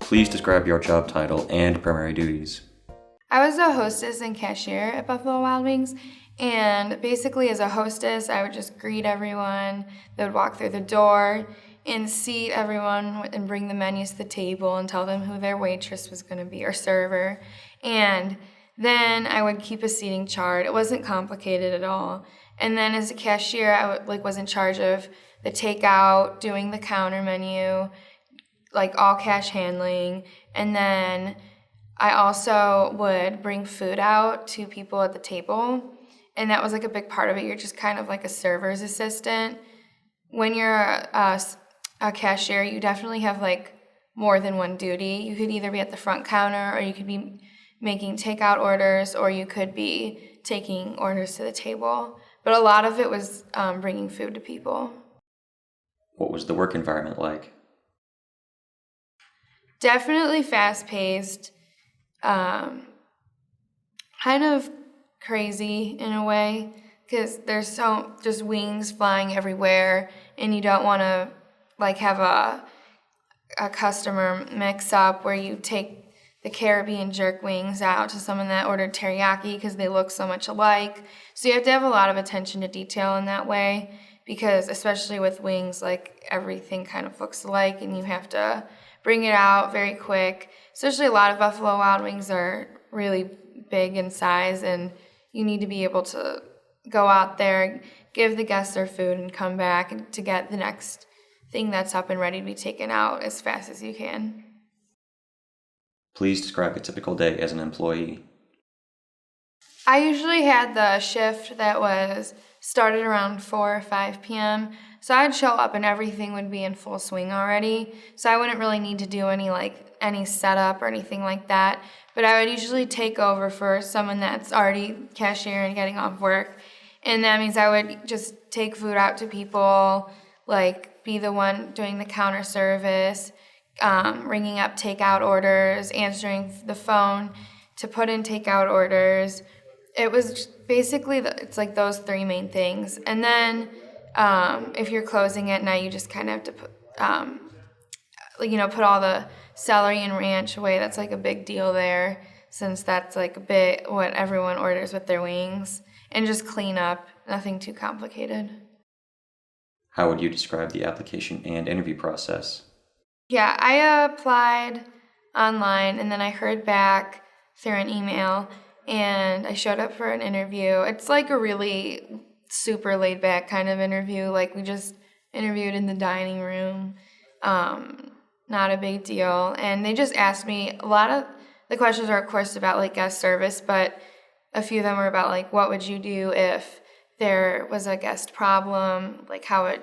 Please describe your job title and primary duties. I was a hostess and cashier at Buffalo Wild Wings, and basically as a hostess, I would just greet everyone. They would walk through the door and seat everyone and bring the menus to the table and tell them who their waitress was going to be or server. And then I would keep a seating chart. It wasn't complicated at all. And then as a cashier, I was in charge of the takeout, doing the counter menu, all cash handling, and then I also would bring food out to people at the table, and that was a big part of it. You're just kind of like a server's assistant. When you're a cashier, you definitely have more than one duty. You could either be at the front counter, or you could be making takeout orders, or you could be taking orders to the table. But a lot of it was bringing food to people. What was the work environment like? Definitely fast-paced, kind of crazy in a way, because there's just wings flying everywhere, and you don't want to have a customer mix up where you take the Caribbean jerk wings out to someone that ordered teriyaki because they look so much alike. So you have to have a lot of attention to detail in that way, because especially with wings, everything kind of looks alike, and you have to bring it out very quick. Especially a lot of Buffalo Wild Wings are really big in size, and you need to be able to go out there, give the guests their food, and come back and to get the next thing that's up and ready to be taken out as fast as you can. Please describe a typical day as an employee. I usually had the shift that was started around 4 or 5 p.m., so I'd show up and everything would be in full swing already, so I wouldn't really need to do any setup or anything like that, but I would usually take over for someone that's already cashier and getting off work, and that means I would just take food out to people, be the one doing the counter service, ringing up takeout orders, answering the phone to put in takeout orders. It was basically, it's those three main things. And then if you're closing at night, you just kind of have to put all the celery and ranch away. That's a big deal there, since that's a bit what everyone orders with their wings. And just clean up, nothing too complicated. How would you describe the application and interview process? Yeah, I applied online, and then I heard back through an email, and I showed up for an interview. It's a really super laid-back kind of interview. We just interviewed in the dining room. Not a big deal. And they just asked me, a lot of the questions are, of course, about, guest service, but a few of them were about, what would you do if there was a guest problem? How would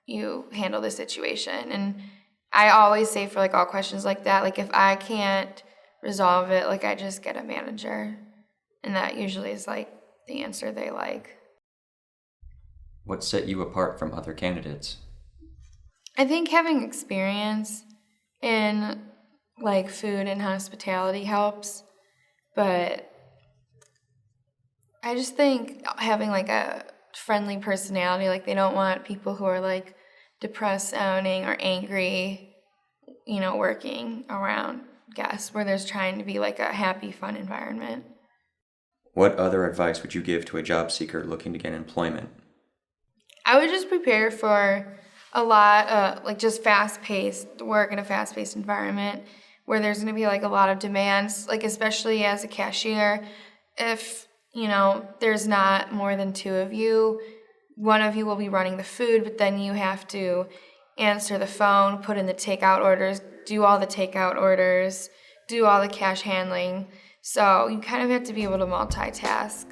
you handle the situation? And I always say for, all questions like that, if I can't resolve it, I just get a manager. And that usually is, the answer they like. What set you apart from other candidates? I think having experience in, food and hospitality helps. But I just think having, a friendly personality, they don't want people who are, depressed sounding or angry, working around guests, where there's trying to be, a happy, fun environment. What other advice would you give to a job seeker looking to get employment? I would just prepare for a lot, just fast-paced work in a fast-paced environment where there's going to be, a lot of demands, especially as a cashier. If, there's not more than two of you, one of you will be running the food, but then you have to answer the phone, put in the takeout orders, do all the takeout orders, do all the cash handling. So you kind of have to be able to multitask.